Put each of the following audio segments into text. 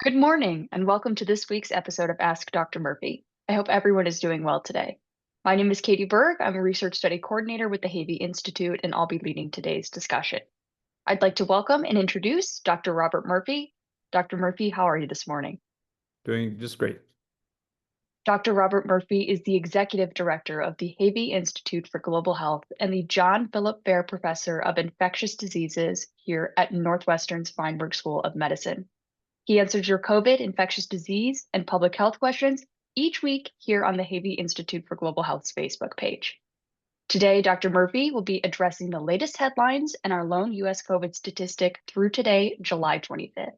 Good morning, and welcome to this week's episode of Ask Dr. Murphy. I hope everyone is doing well today. My name is Katie Berg. I'm a research study coordinator with the Havey Institute, and I'll be leading today's discussion. I'd like to welcome and introduce Dr. Robert Murphy. Dr. Murphy, how are you this morning? Doing just great. Dr. Robert Murphy is the executive director of the Havey Institute for Global Health and the John Philip Fair Professor of Infectious Diseases here at Northwestern's Feinberg School of Medicine. He answers your COVID, infectious disease, and public health questions each week here on the Havey Institute for Global Health's Facebook page. Today, Dr. Murphy will be addressing the latest headlines and our lone U.S. COVID statistic through today, July 25th.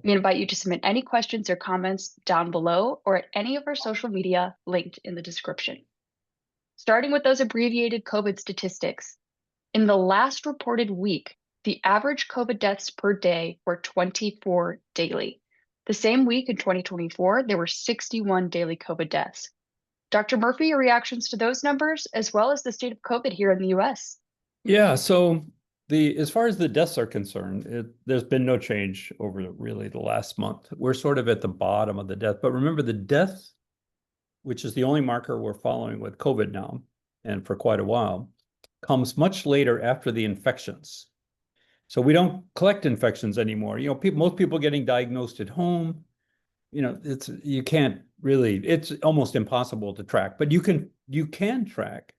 We invite you to submit any questions or comments down below or at any of our social media linked in the description. Starting with those abbreviated COVID statistics, in the last reported week, the average COVID deaths per day were 24 daily. The same week in 2024, there were 61 daily COVID deaths. Dr. Murphy, your reactions to those numbers, as well as the state of COVID here in the US? Yeah, so as far as the deaths are concerned, there's been no change over really the last month. We're sort of at the bottom of the death, but remember the death, which is the only marker we're following with COVID now, and for quite a while, comes much later after the infections. So we don't collect infections anymore. Most people getting diagnosed at home, you can't really, it's almost impossible to track, but you can track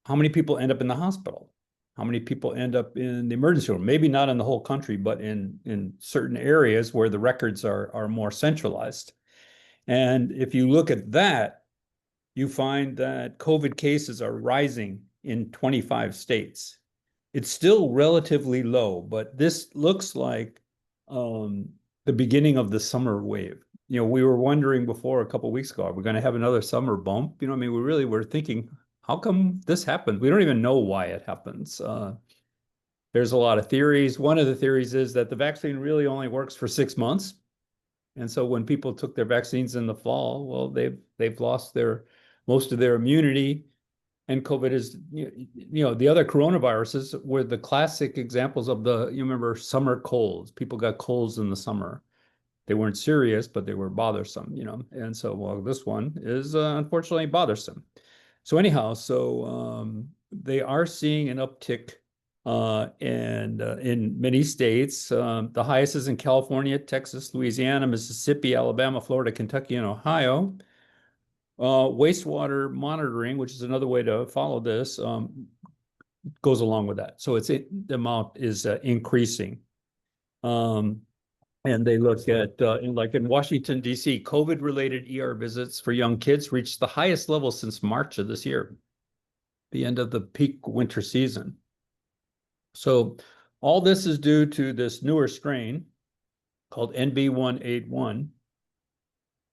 how many people end up in the hospital, how many people end up in the emergency room, maybe not in the whole country, but in certain areas where the records are more centralized. And if you look at that, you find that COVID cases are rising in 25 states. It's still relatively low, but this looks like the beginning of the summer wave. We were wondering before a couple of weeks ago, are we going to have another summer bump? We really were thinking, how come this happened? We don't even know why it happens. There's a lot of theories. One of the theories is that the vaccine really only works for 6 months. And so when people took their vaccines in the fall, well, they've lost most of their immunity. And COVID is, the other coronaviruses were the classic examples of you remember summer colds. People got colds in the summer. They weren't serious, but they were bothersome, And so, well, this one is unfortunately bothersome. So anyhow, they are seeing an uptick in many states. The highest is in California, Texas, Louisiana, Mississippi, Alabama, Florida, Kentucky, and Ohio. Wastewater monitoring, which is another way to follow this, goes along with that. So the amount is increasing. And they look at, in Washington, D.C., COVID-related ER visits for young kids reached the highest level since March of this year, the end of the peak winter season. So all this is due to this newer strain called NB181.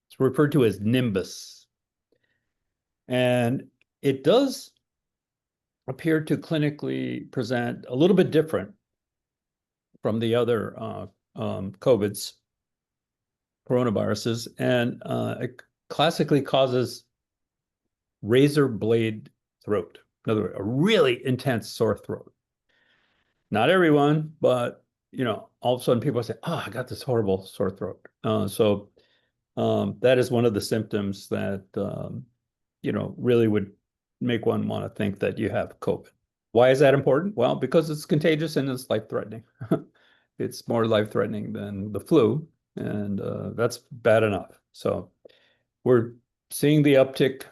It's referred to as Nimbus. And it does appear to clinically present a little bit different from the other COVIDs, coronaviruses, and it classically causes razor blade throat. In other words, a really intense sore throat. Not everyone, but all of a sudden people say, "Oh, I got this horrible sore throat." So that is one of the symptoms that really would make one want to think that you have COVID. Why is that important? Well, because it's contagious and it's life-threatening. It's more life-threatening than the flu, and that's bad enough. So we're seeing the uptick.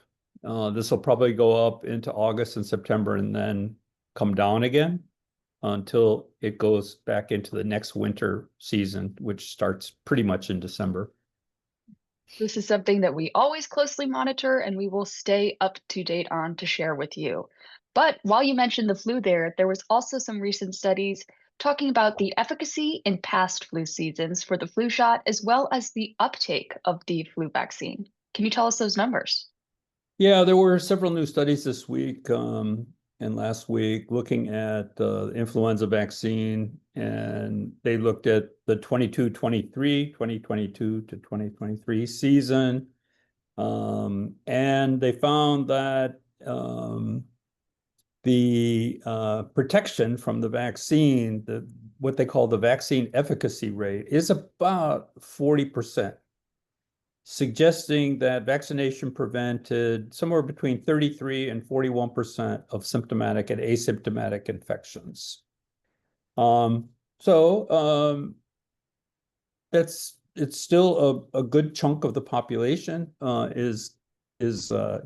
This will probably go up into August and September and then come down again until it goes back into the next winter season, which starts pretty much in December. This is something that we always closely monitor and we will stay up to date on to share with you. But while you mentioned the flu there was also some recent studies talking about the efficacy in past flu seasons for the flu shot, as well as the uptake of the flu vaccine. Can you tell us those numbers? Yeah, there were several new studies this week and last week looking at the influenza vaccine, and they looked at the 2022 to 2023 season, and they found that the protection from the vaccine, what they call the vaccine efficacy rate, is about 40%, suggesting that vaccination prevented somewhere between 33 and 41% of symptomatic and asymptomatic infections. So it's still a good chunk of the population is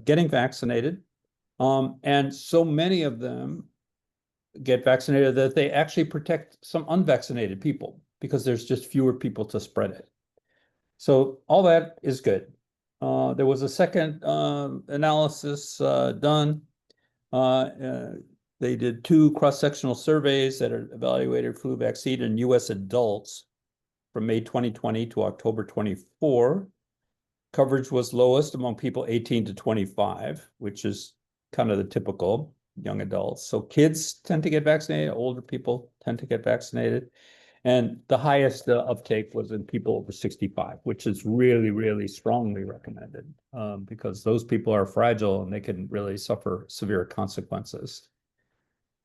getting vaccinated. And so many of them get vaccinated that they actually protect some unvaccinated people because there's just fewer people to spread it. So all that is good. There was a second analysis done. They did 2 cross-sectional surveys that evaluated flu vaccine in U.S. adults from May 2020 to October 24. Coverage was lowest among people 18 to 25, which is kind of the typical young adults. So kids tend to get vaccinated, older people tend to get vaccinated. And the highest uptake was in people over 65, which is really, really strongly recommended because those people are fragile and they can really suffer severe consequences.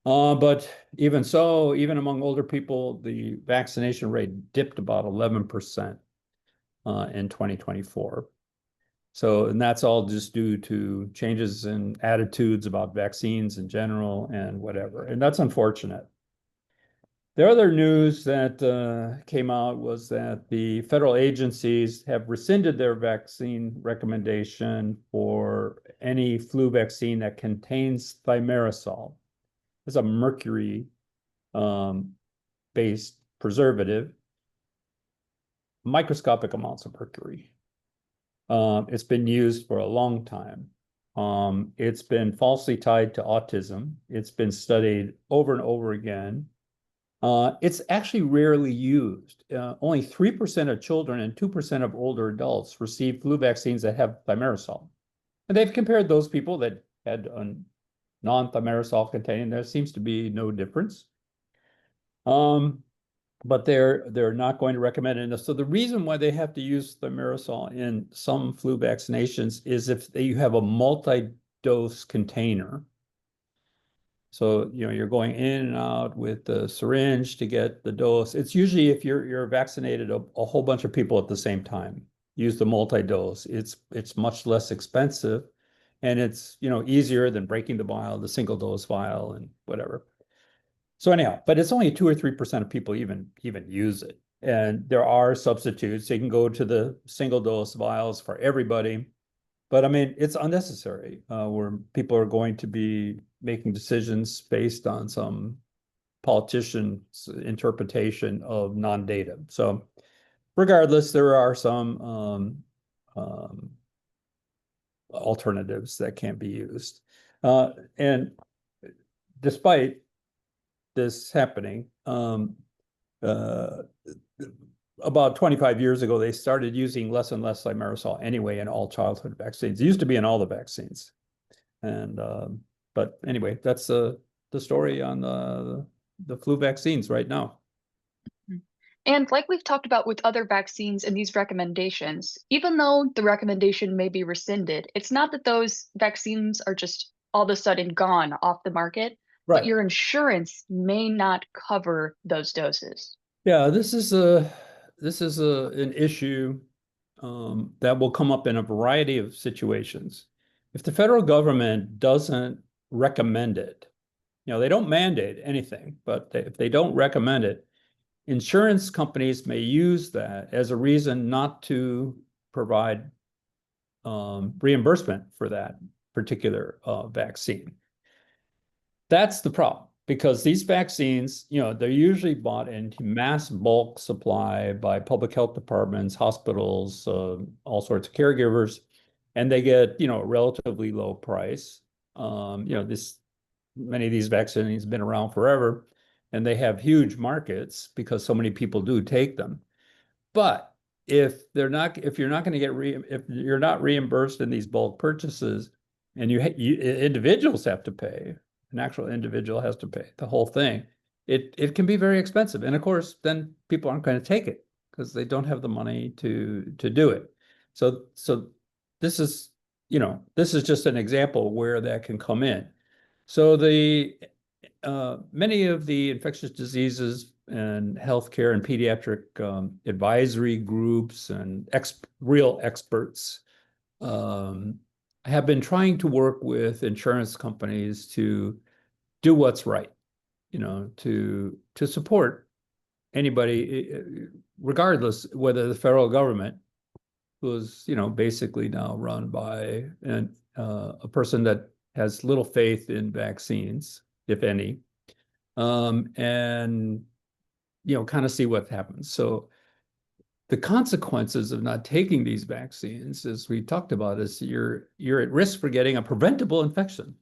But even so, even among older people, the vaccination rate dipped about 11% in 2024. So, and that's all just due to changes in attitudes about vaccines in general and whatever. And that's unfortunate. The other news that came out was that the federal agencies have rescinded their vaccine recommendation for any flu vaccine that contains thimerosal. It's a mercury based preservative, microscopic amounts of mercury. It's been used for a long time. It's been falsely tied to autism. It's been studied over and over again. It's actually rarely used. Only 3% of children and 2% of older adults receive flu vaccines that have thimerosal. And they've compared those people that had a non-thimerosal containing, there seems to be no difference. But they're not going to recommend it. So the reason why they have to use thimerosal in some flu vaccinations is if you have a multi-dose container. So, you're going in and out with the syringe to get the dose. It's usually if you're vaccinated a whole bunch of people at the same time, use the multi-dose. It's much less expensive and it's, easier than breaking the vial, the single dose vial and whatever. So anyhow, but it's only 2 or 3% of people even use it. And there are substitutes. You can go to the single dose vials for everybody. But I mean, it's unnecessary where people are going to be making decisions based on some politician's interpretation of non-data. So regardless, there are some alternatives that can be used. And despite this happening, about 25 years ago, they started using less and less thimerosal anyway in all childhood vaccines. It used to be in all the vaccines. And but anyway, that's the story on the flu vaccines right now. And like we've talked about with other vaccines and these recommendations, even though the recommendation may be rescinded, it's not that those vaccines are just all of a sudden gone off the market, but Right. your insurance may not cover those doses. Yeah, this is an issue that will come up in a variety of situations. If the federal government doesn't recommend it, they don't mandate anything, but if they don't recommend it, insurance companies may use that as a reason not to provide reimbursement for that particular vaccine. That's the problem because these vaccines, they're usually bought in mass bulk supply by public health departments, hospitals, all sorts of caregivers, and they get, a relatively low price. Many of these vaccines have been around forever, and they have huge markets because so many people do take them. But if you're not going to if you're not reimbursed in these bulk purchases, and individuals have to pay, an actual individual has to pay the whole thing, it can be very expensive. And of course, then people aren't going to take it because they don't have the money to do it. So this is just an example where that can come in. So many of the infectious diseases and healthcare and pediatric advisory groups and real experts um, have been trying to work with insurance companies to do what's right, to support anybody, regardless whether the federal government, who's basically now run by a person that has little faith in vaccines, if any, and kind of see what happens. So the consequences of not taking these vaccines, as we talked about, is you're at risk for getting a preventable infection,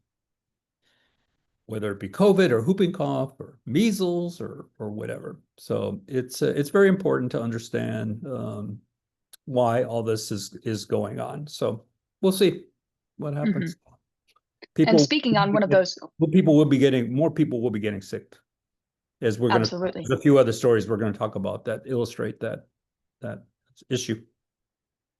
whether it be COVID or whooping cough or measles or whatever. So it's very important to understand why all this is going on. So we'll see what Hmm. happens. And People speaking on one of those, more people will be getting sick, as absolutely. there's a few other stories we're going to talk about that illustrate that issue.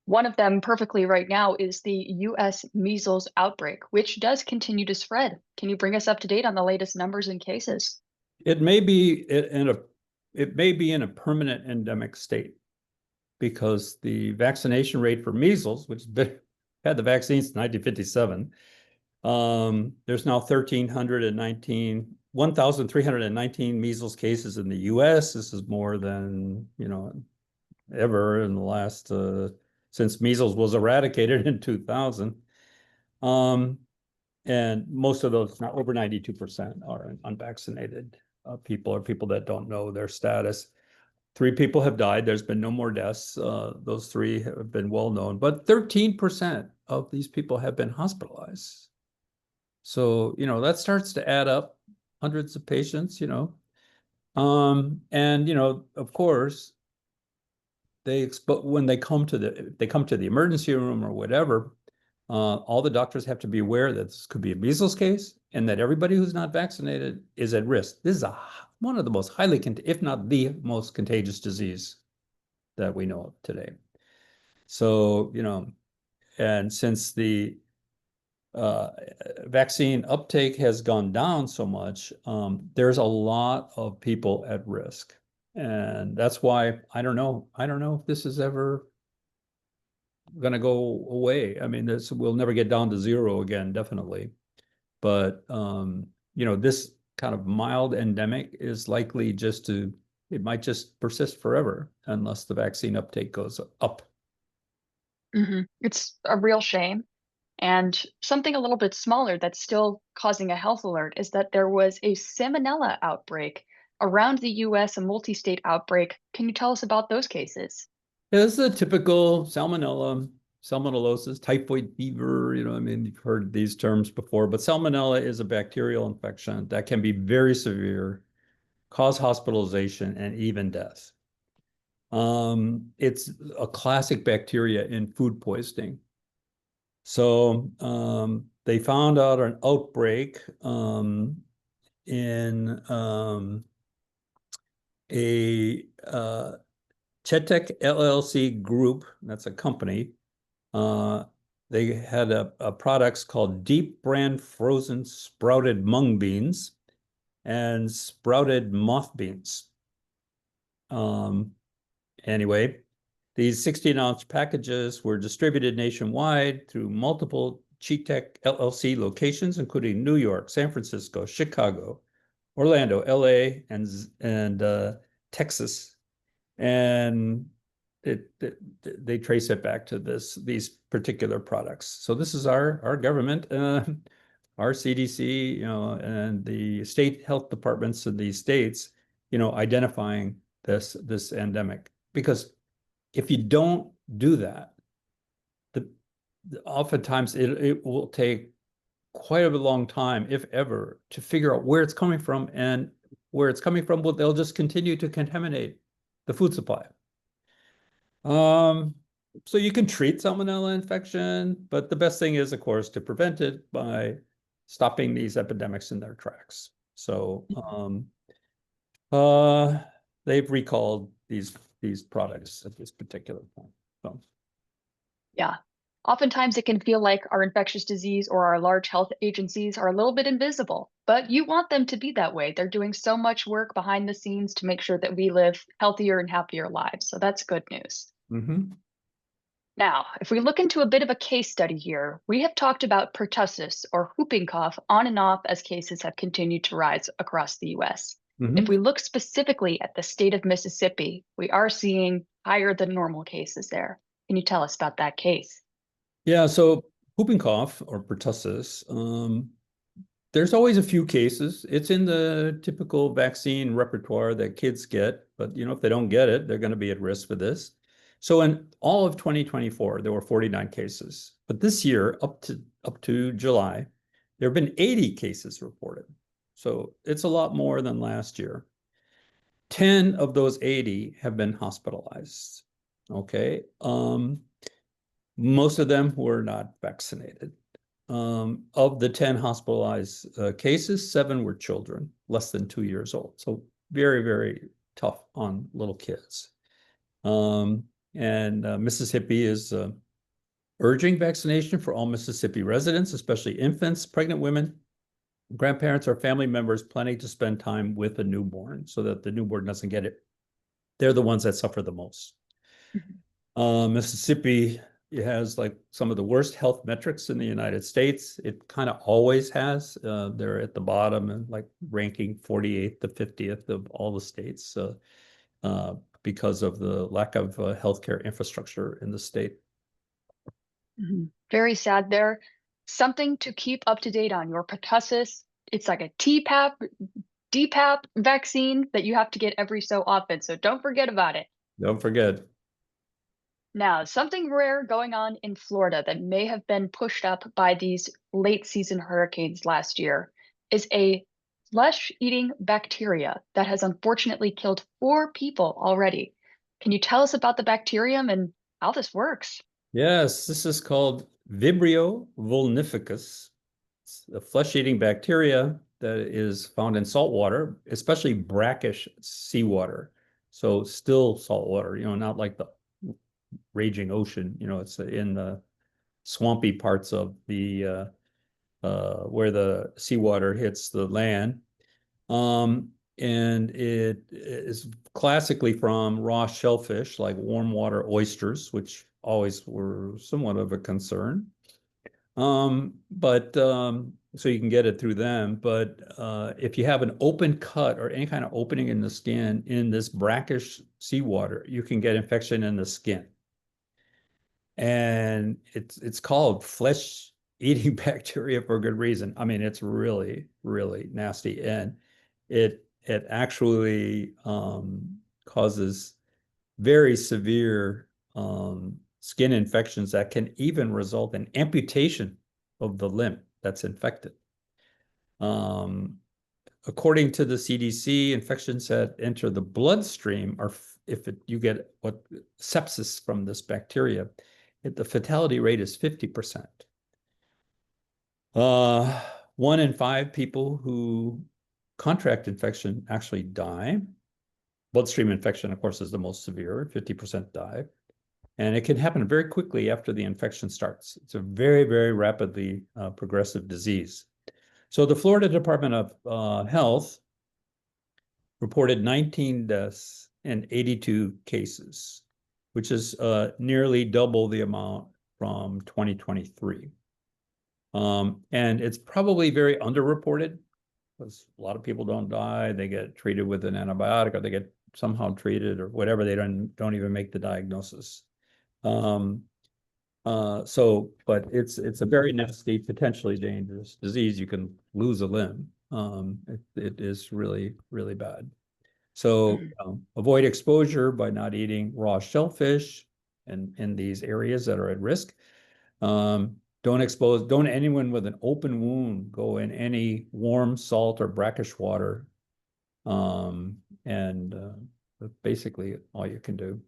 One of them perfectly right now is the US measles outbreak, which does continue to spread. Can you bring us up to date on the latest numbers and cases? It may be in a permanent endemic state because the vaccination rate for measles, which had the vaccine since 1957, there's now 1,319 measles cases in the US. This is more than, ever in the last, since measles was eradicated in 2000. And most of those, not over 92%, are unvaccinated people, or people that don't know their status. 3 people have died. There's been no more deaths. Those 3 have been well known, but 13% of these people have been hospitalized. So, that starts to add up, hundreds of patients, and, of course, when they come to the emergency room or whatever, all the doctors have to be aware that this could be a measles case and that everybody who's not vaccinated is at risk. This is one of the most if not the most contagious disease that we know of today. So, and since the vaccine uptake has gone down so much, there's a lot of people at risk. And that's why I don't know if this is ever going to go away. I mean, we'll never get down to 0 again, definitely. But this kind of mild endemic is likely it might just persist forever unless the vaccine uptake goes up. It's a real shame. And something a little bit smaller that's still causing a health alert is that there was a salmonella outbreak around the US, a multi-state outbreak. Can you tell us about those cases? It's a typical salmonellosis, typhoid fever. I mean, you've heard these terms before, but salmonella is a bacterial infection that can be very severe, cause hospitalization, and even death. It's a classic bacteria in food poisoning. So they found out an outbreak in a Chetek LLC group. That's a company. They had a products called Deep Brand Frozen Sprouted Mung Beans and Sprouted Moth Beans. Anyway, these 16-ounce packages were distributed nationwide through multiple Chetek LLC locations, including New York, San Francisco, Chicago, Orlando, LA, and Texas. And they trace it back to these particular products. So this is our government, our CDC, and the state health departments in these states, identifying this endemic. Because if you don't do that, oftentimes it will take quite a long time, if ever, to figure out where it's coming from, and where it's coming from, they'll just continue to contaminate the food supply. So you can treat salmonella infection, but the best thing is, of course, to prevent it by stopping these epidemics in their tracks. So they've recalled these products at this particular point. So Yeah. Oftentimes, it can feel like our infectious disease or our large health agencies are a little bit invisible, but you want them to be that way. They're doing so much work behind the scenes to make sure that we live healthier and happier lives. So that's good news. Mm-hmm. Now, if we look into a bit of a case study here, we have talked about pertussis or whooping cough on and off as cases have continued to rise across the US. If Mm-hmm. we look specifically at the state of Mississippi, we are seeing higher than normal cases there. Can you tell us about that case? Yeah, so whooping cough or pertussis, there's always a few cases. It's in the typical vaccine repertoire that kids get, but if they don't get it, they're going to be at risk for this. So in all of 2024, there were 49 cases. But this year, up to July, there have been 80 cases reported. So it's a lot more than last year. 10 of those 80 have been hospitalized. Okay. Most of them were not vaccinated. Of the 10 hospitalized cases, 7 were children, less than 2 years old. So very, very tough on little kids. And Mississippi is urging vaccination for all Mississippi residents, especially infants, pregnant women, grandparents, or family members planning to spend time with a newborn so that the newborn doesn't get it. They're the ones that suffer the most. Mississippi has like some of the worst health metrics in the United States. It kind of always has. They're at the bottom and like ranking 48th to 50th of all the states because of the lack of healthcare infrastructure in the state. Very sad there. Something to keep up to date on your pertussis. It's like a TPAP, DPAP vaccine that you have to get every so often. So don't forget about it. Don't forget. Now, something rare going on in Florida that may have been pushed up by these late season hurricanes last year is a flesh-eating bacteria that has unfortunately killed 4 people already. Can you tell us about the bacterium and how this works? Yes, this is called Vibrio vulnificus. It's a flesh-eating bacteria that is found in salt water, especially brackish seawater. So still salt water, not like the raging ocean. It's in the swampy parts of the where the seawater hits the land. And it is classically from raw shellfish like warm water oysters, which always were somewhat of a concern. But so you can get it through them. But if you have an open cut or any kind of opening in the skin in this brackish seawater, you can get infection in the skin. And it's called flesh-eating bacteria for a good reason. I mean, it's really, really nasty. And it actually causes very severe skin infections that can even result in amputation of the limb that's infected. According to the CDC, infections that enter the bloodstream are, you get what sepsis from this bacteria, the fatality rate is 50%. 1 in 5 people who contract infection actually die. Bloodstream infection, of course, is the most severe, 50% die. And it can happen very quickly after the infection starts. It's a very, very rapidly progressive disease. So the Florida Department of Health reported 19 deaths and 82 cases, which is nearly double the amount from 2023. And it's probably very underreported because a lot of people don't die. They get treated with an antibiotic or they get somehow treated or whatever. They don't even make the diagnosis. But it's a very nasty, potentially dangerous disease. You can lose a limb. It is really, really bad. So avoid exposure by not eating raw shellfish in these areas that are at risk. Don't anyone with an open wound go in any warm, salt, or brackish water. That's basically all you can do.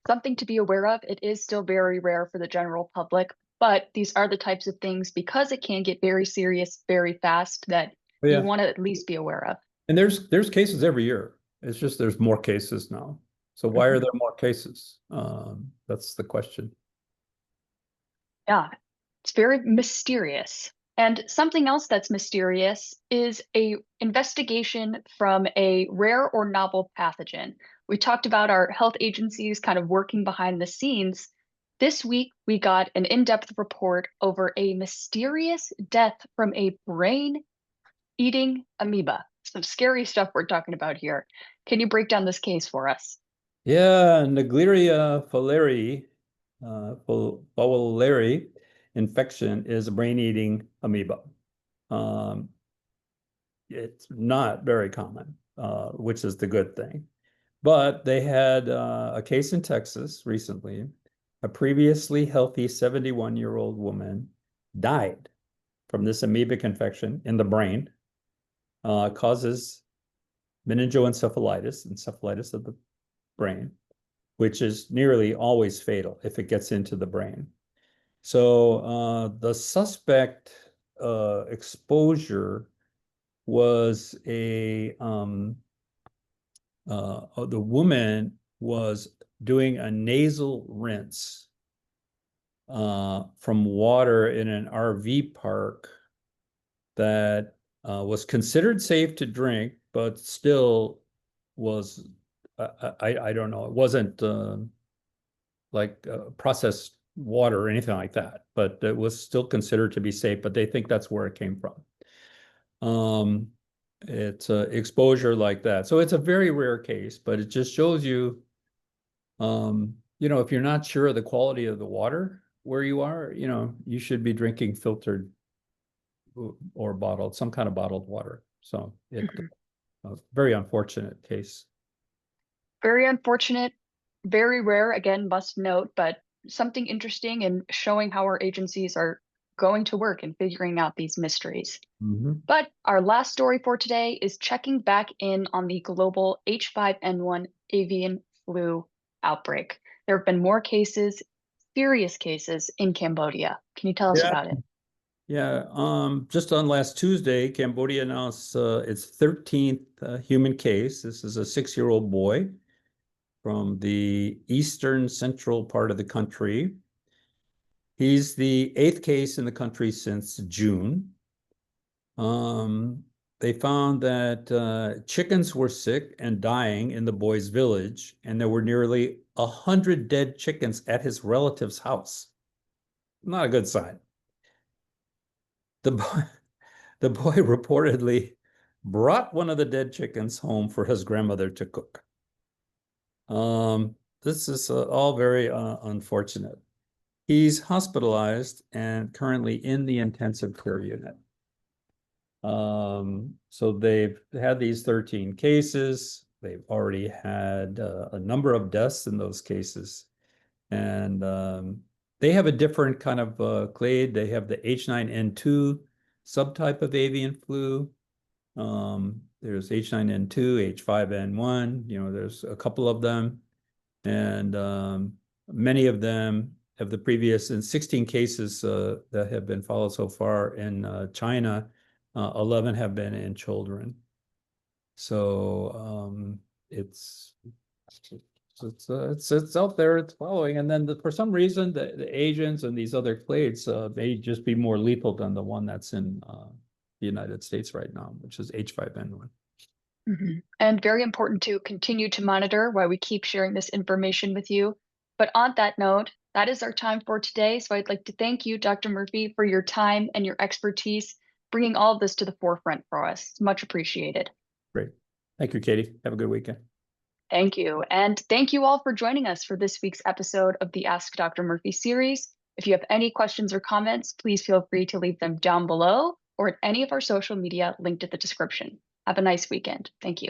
Something to be aware of. It is still very rare for the general public, but these are the types of things, because it can get very serious very fast, that you want to at least be aware of. And there's cases every year. It's just there's more cases now. So why are there more cases? That's the question. Yeah, it's very mysterious. And something else that's mysterious is a investigation from a rare or novel pathogen. We talked about our health agencies kind of working behind the scenes. This week, we got an in-depth report over a mysterious death from a brain-eating amoeba. Some scary stuff we're talking about here. Can you break down this case for us? Yeah, Naegleria fowleri infection is a brain-eating amoeba. Um, it's not very common, which is the good thing. But they had a case in Texas recently. A previously healthy 71-year-old woman died from this amoebic infection in the brain. Causes meningoencephalitis, encephalitis of the brain, which is nearly always fatal if it gets into the brain. So the suspect exposure was the woman was doing a nasal rinse from water in an RV park that was considered safe to drink, but still was, I don't know, it wasn't like processed water or anything like that, but it was still considered to be safe, but they think that's where it came from. It's exposure like that. So it's a very rare case, but it just shows you, if you're not sure of the quality of the water where you are, you should be drinking filtered or bottled, some kind of bottled water. So it Mhm. a very unfortunate case. Very unfortunate, very rare, again, must note, but something interesting and showing how our agencies are going to work and figuring out these mysteries. Mhm. But our last story for today is checking back in on the global H5N1 avian flu outbreak. There have been more cases, serious cases in Cambodia. Can you tell us Yeah. about it? Yeah. Just on last Tuesday, Cambodia announced its 13th human case. This is a 6-year-old boy from the eastern central part of the country. He's the 8th case in the country since June. Um, they found that chickens were sick and dying in the boy's village, and there were nearly 100 dead chickens at his relative's house. Not a good sign. The boy, the boy reportedly brought one of the dead chickens home for his grandmother to cook. This is all very unfortunate. He's hospitalized and currently in the intensive care unit. So they've had these 13 cases. They've already had a number of deaths in those cases. And they have a different kind of clade. They have the H9N2 subtype of avian flu. There's H9N2, H5N1, there's a couple of them. And many of them of the previous, and 16 cases that have been followed so far in China, 11 have been in children. So it's out there, it's following. And then for some reason, the Asians and these other clades may just be more lethal than the one that's in the United States right now, which is H5N1. And very important to continue to monitor while we keep sharing this information with you. But on that note, that is our time for today. So I'd like to thank you, Dr. Murphy, for your time and your expertise, bringing all of this to the forefront for us. It's much appreciated. Great. Thank you, Katie. Have a good weekend. Thank you. And thank you all for joining us for this week's episode of the Ask Dr. Murphy series. If you have any questions or comments, please feel free to leave them down below or at any of our social media linked in the description. Have a nice weekend. Thank you.